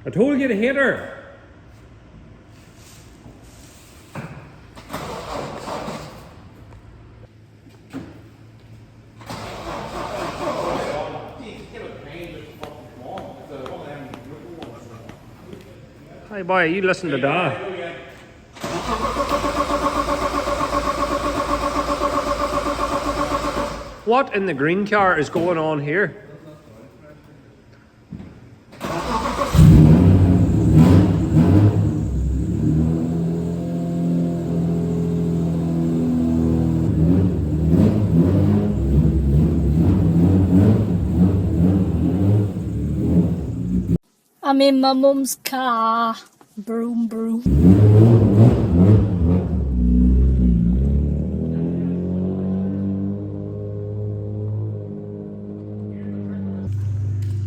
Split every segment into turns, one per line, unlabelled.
I told you to hit her. Hey boy, you listen to that. What in the green car is going on here?
I'm in my mum's car. Broom, broom.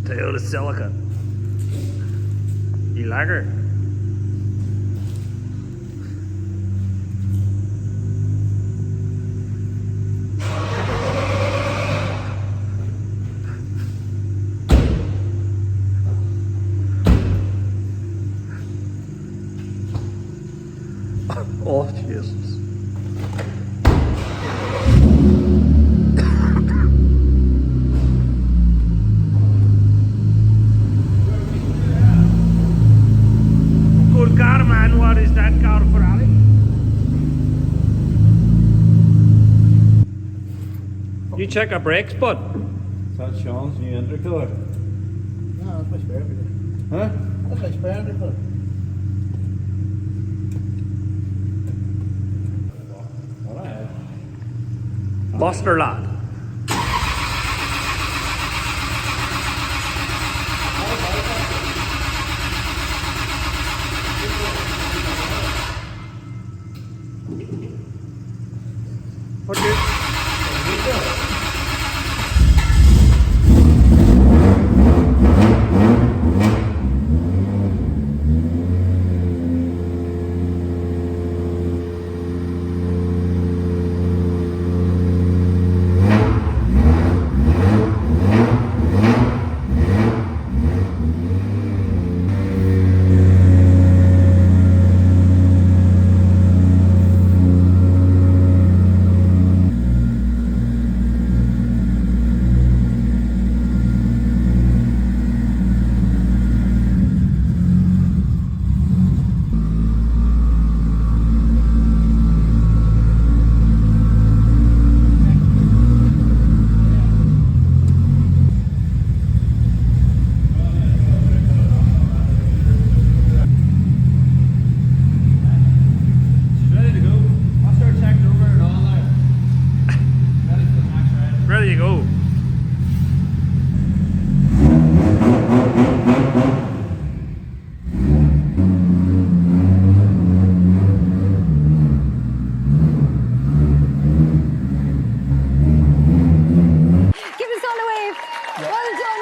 Toyota Celica. You like her? Oh, Jesus. Good car, man. What is that car, Ferrari? You check our brakes, bud.
Is that Sean's new intercooler?
No, that's my spare bit.
Huh?
That's my spare bit.
Alright.
Buster lad. Okay. Ready to go.
Give us all a wave. Well done.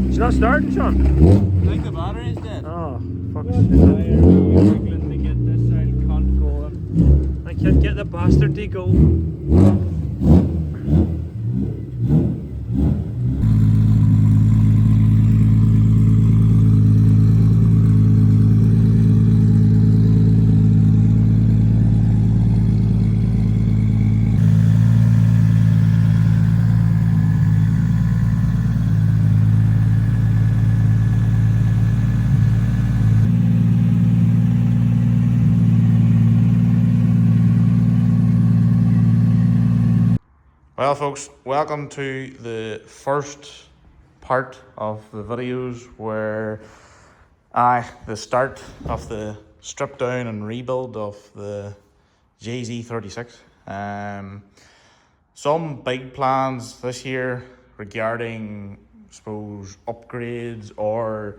It's not starting, Sean.
I think the battery's dead.
Oh, fuck.
Struggling to get this side cunt going.
I can't get the bastard to go.
Well, folks, welcome to the first part of the videos where the start of the strip down and rebuild of the JZ36. Some big plans this year regarding, I suppose, upgrades or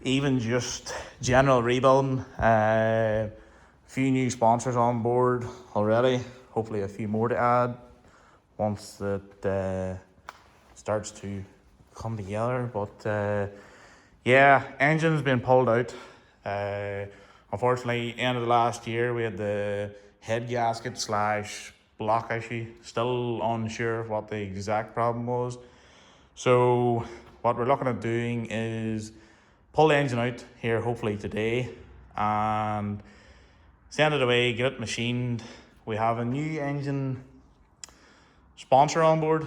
even just general rebuilding. A few new sponsors on board already, hopefully a few more to add once it starts to come together. But yeah, engine's been pulled out. Unfortunately, end of the last year we had the head gasket / block issue. Still unsure of what the exact problem was. So what we're looking at doing is pull the engine out here hopefully today and send it away, get it machined. We have a new engine sponsor on board,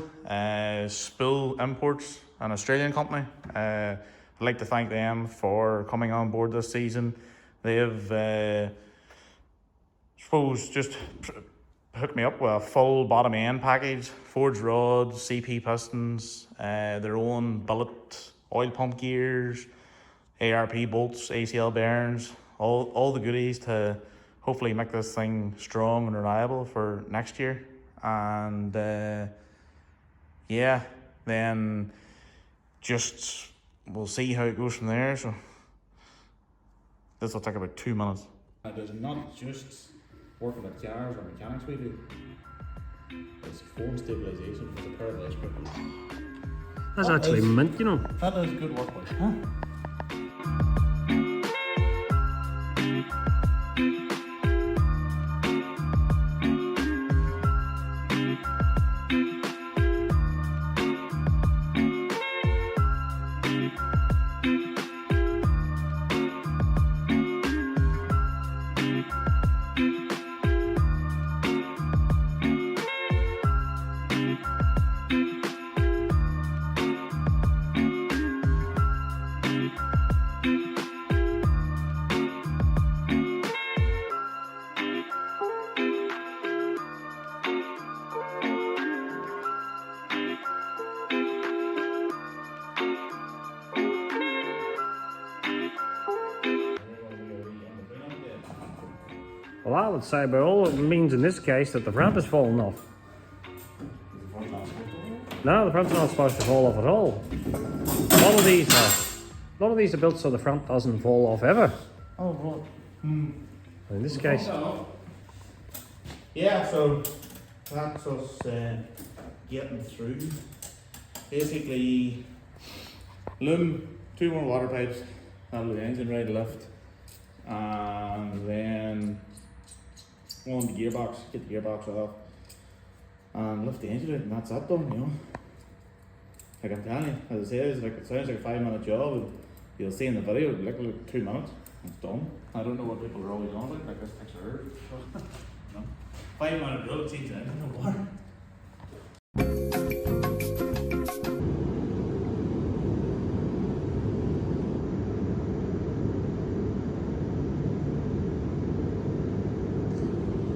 Spool Imports, an Australian company. I'd like to thank them for coming on board this season. They've, just hooked me up with a full bottom end package, forged rods, CP pistons, their own billet oil pump gears, ARP bolts, ACL bearings, all the goodies to hopefully make this thing strong and reliable for next year. And yeah, then just we'll see how it goes from there. So this will take about 2 minutes. It is not just working with cars or mechanics we do. It's form stabilisation with a pair of ice grippers.
That's actually mint, you know.
That is good work, boys. Huh?
Well, I would say by all it means in this case that the front is falling off. No, the front's not supposed to fall off at all. A lot of these are built so the front doesn't fall off ever.
Oh, well.
In this case,
yeah, so that's us getting through. Basically, loom, 2 more water pipes, that'll the engine ready to lift, and then go on the gearbox, get the gearbox off, and lift the engine out, and that's that done, you know. Like I'm telling you, as I say, it sounds like a 5-minute job, and you'll see in the video, it'll look like 2 minutes, it's done. I don't know what people are always on about, like this takes a hurt. No. 5-minute drill, it changes the engine, no water.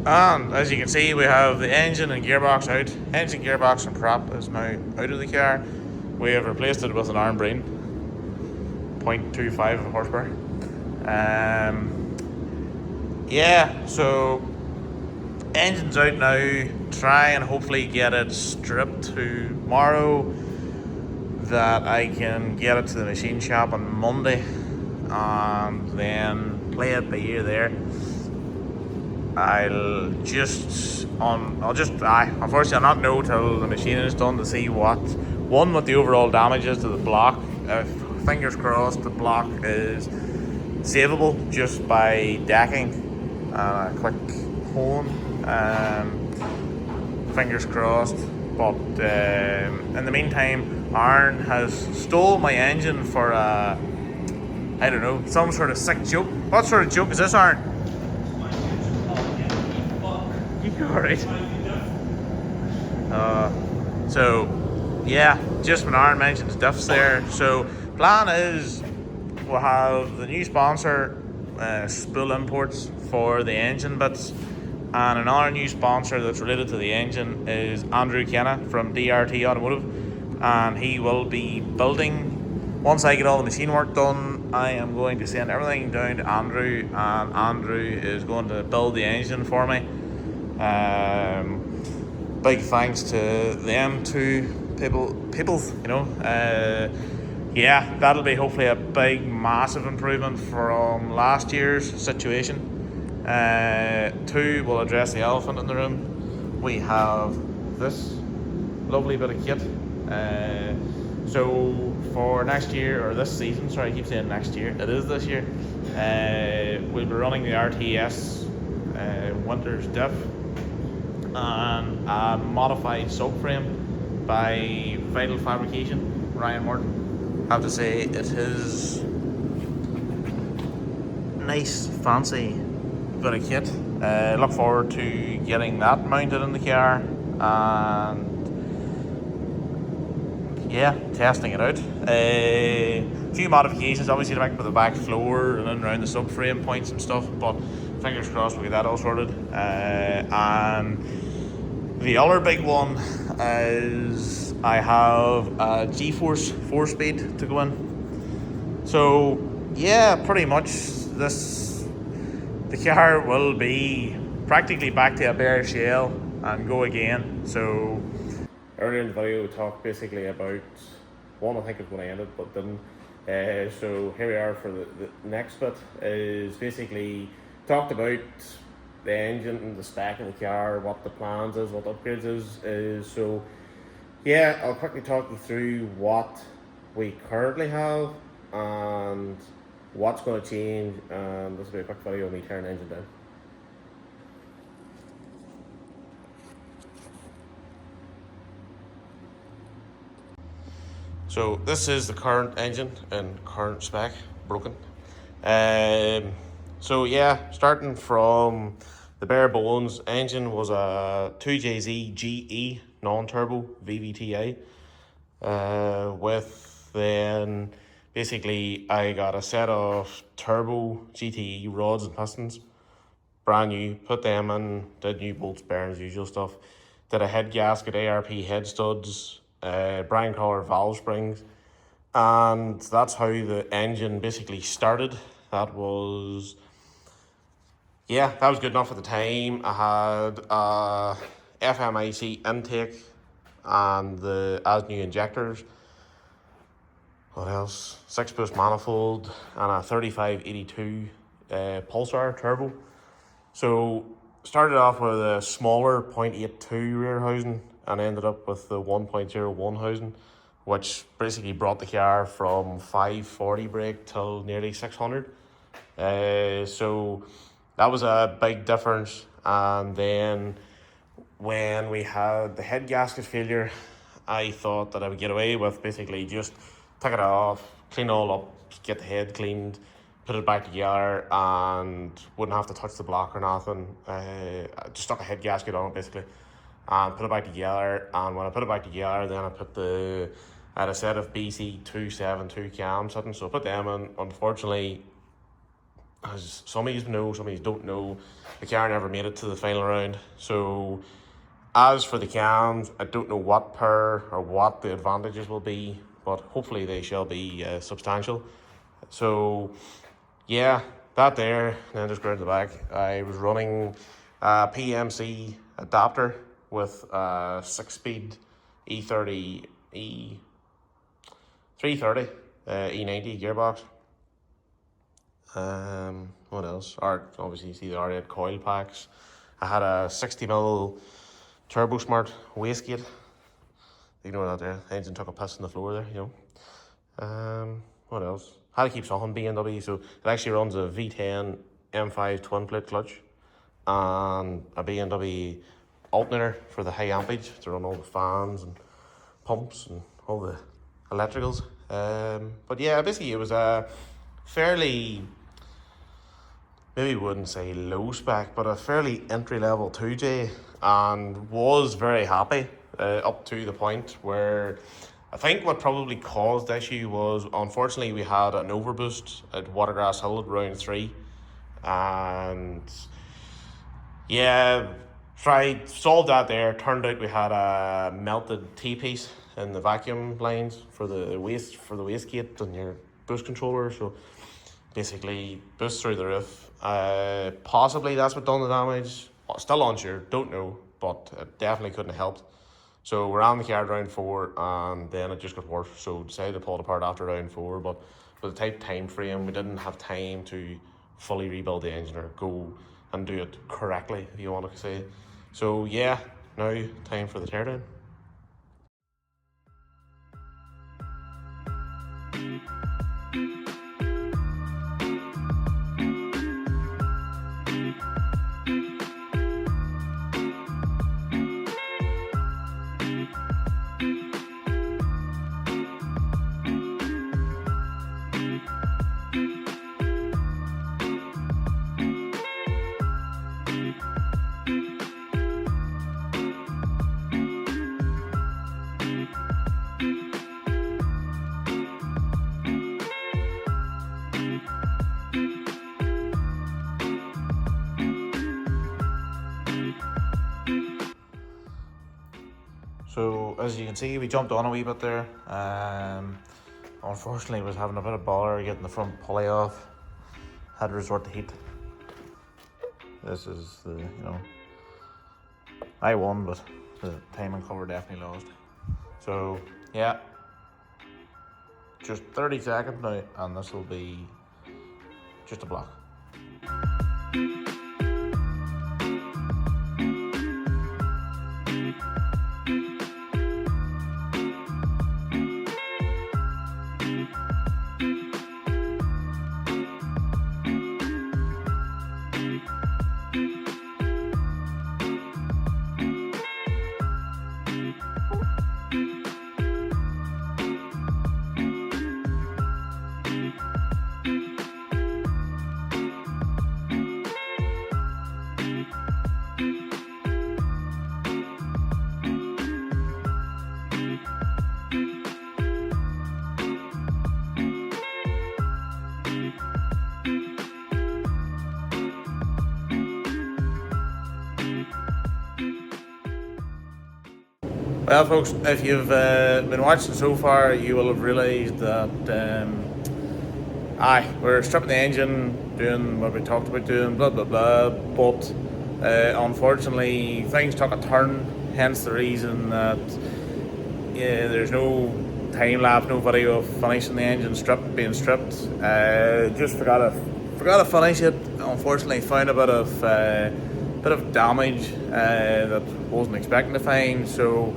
And as you can see, we have the engine and gearbox out. Engine, gearbox and prop is now out of the car. We have replaced it with an arm brain, 0.25 horsepower. Yeah, so engine's out now. Try and hopefully get it stripped tomorrow, that I can get it to the machine shop on Monday and then play it by ear there. Unfortunately I'll not know till the machine is done to see what the overall damage is to the block. Fingers crossed the block is savable just by decking and a quick hone. Fingers crossed. But in the meantime, Aaron has stole my engine for I don't know, some sort of sick joke. What sort of joke is this, Aaron? Alright. So yeah, just when Aaron mentions diffs there. So plan is we'll have the new sponsor, Spool Imports, for the engine bits, and another new sponsor that's related to the engine is Andrew Kenna from DRT Automotive. and he will be building. Once I get all the machine work done, I am going to send everything down to Andrew, and Andrew is going to build the engine for me. Big thanks to them two people, you know. Yeah, that'll be hopefully a big, massive improvement from last year's situation. Two, will address the elephant in the room. We have this lovely bit of kit. So for next year, or this season, sorry, I keep saying next year, it is this year, we'll be running the RTS Winter's Diff and a modified subframe by Vital Fabrication, Ryan Morton. I have to say, it is nice, fancy bit of kit. Look forward to getting that mounted in the car and yeah, testing it out. A few modifications, obviously, to make with the back floor and then around the subframe points and stuff, but fingers crossed we'll get that all sorted. And the other big one is I have a G-Force 4-speed to go in. So yeah, pretty much the car will be practically back to a bare shell and go again. So earlier in the video we talked basically about one I think is going to end it but didn't. So here we are for the next bit, is basically talked about the engine and the spec of the car, what the plans is, what the upgrades is. So yeah, I'll quickly talk you through what we currently have and what's going to change, and this will be a quick video of me tearing the engine down. So this is the current engine and current spec, broken. So yeah, starting from the bare bones, engine was a 2JZ GE non-turbo VVTi, with then basically I got a set of turbo GTE rods and pistons, brand new, put them in, did new bolts, bearings, usual stuff, did a head gasket, ARP head studs, brine collar valve springs, and that's how the engine basically started. That was good enough at the time. I had a FMIC intake and the as new injectors. What else? 6-boost manifold and a 3582 Pulsar turbo. So started off with a smaller 0.82 rear housing and ended up with the 1.01 housing, which basically brought the car from 540 brake till nearly 600. So that was a big difference. And then when we had the head gasket failure, I thought that I would get away with basically just take it off, clean it all up, get the head cleaned, put it back together, and wouldn't have to touch the block or nothing. I just stuck a head gasket on it basically and put it back together. And when I put it back together, then I had a set of BC 272 cams sitting, so I put them in. Unfortunately, as some of you know, some of you don't know, the car never made it to the final round. So as for the cams, I don't know what pair or what the advantages will be, but hopefully they shall be substantial. So yeah, that there, and then just go to the back. I was running a PMC adapter with a 6-speed E30 330 E90 gearbox. What else? Obviously you see the R8 coil packs. I had a 60mm Turbo Smart wastegate. You know that there. The engine took a piss on the floor there, you know. What else? Had to keep something BMW, so it actually runs a V10 M5 twin plate clutch and a BMW alternator for the high ampage to run all the fans and pumps and all the electricals. But yeah, basically it was a fairly, maybe wouldn't say low spec, but a fairly entry level 2J, and was very happy up to the point where I think what probably caused the issue was, unfortunately, we had an overboost at Watergrass Hill at round 3, and yeah, solved that there. Turned out we had a melted T-piece
in the vacuum lines for the wastegate and your boost controller. So basically boost through the roof. Possibly that's what done the damage. Still unsure, don't know, but it definitely couldn't have helped. So we ran the car round 4 and then it just got worse. So decided to pull it apart after round 4, but with the tight time frame, we didn't have time to fully rebuild the engine or go and do it correctly, if you want to say. So yeah, now time for the teardown. So as you can see, we jumped on a wee bit there. Unfortunately, was having a bit of bother getting the front pulley off. Had to resort to heat. This is the, I won, but the timing cover definitely lost. So yeah, just 30 seconds now, and this will be just a block. Well folks, if you've been watching so far, you will have realised that we're stripping the engine, doing what we talked about doing, blah blah blah, but unfortunately things took a turn, hence the reason that there's no time lapse, no video of finishing the engine being stripped. Just forgot to finish it. Unfortunately found a bit of damage that wasn't expecting to find, so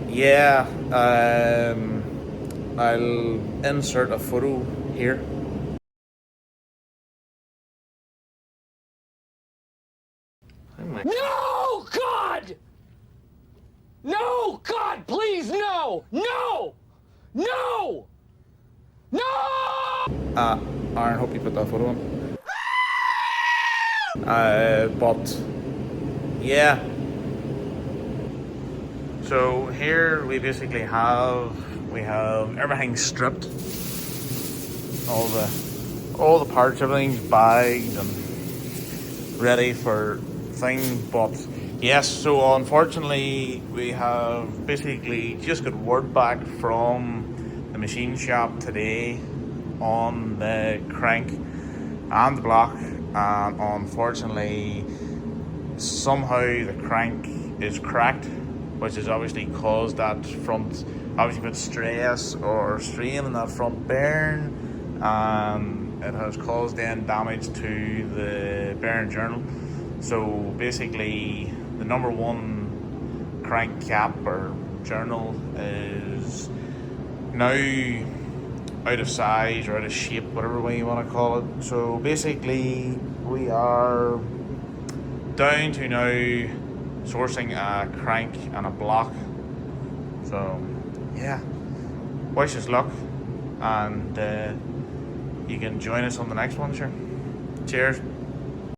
yeah, I'll insert a photo here.
No, God! No, God, please, no! No! No! No!
Aaron, hope you put that photo on. But yeah. So here we basically have everything stripped, all the parts, everything's bagged and ready for thing. But yes, so unfortunately we have basically just got word back from the machine shop today on the crank and the block, and unfortunately somehow the crank is cracked, which has obviously caused that front, obviously put stress or strain in that front bearing, and it has caused then damage to the bearing journal. So basically the number one crank cap or journal is now out of size or out of shape, whatever way you want to call it. So basically we are down to now sourcing a crank and a block. So yeah, wish us luck, and you can join us on the next one, sure. Cheers.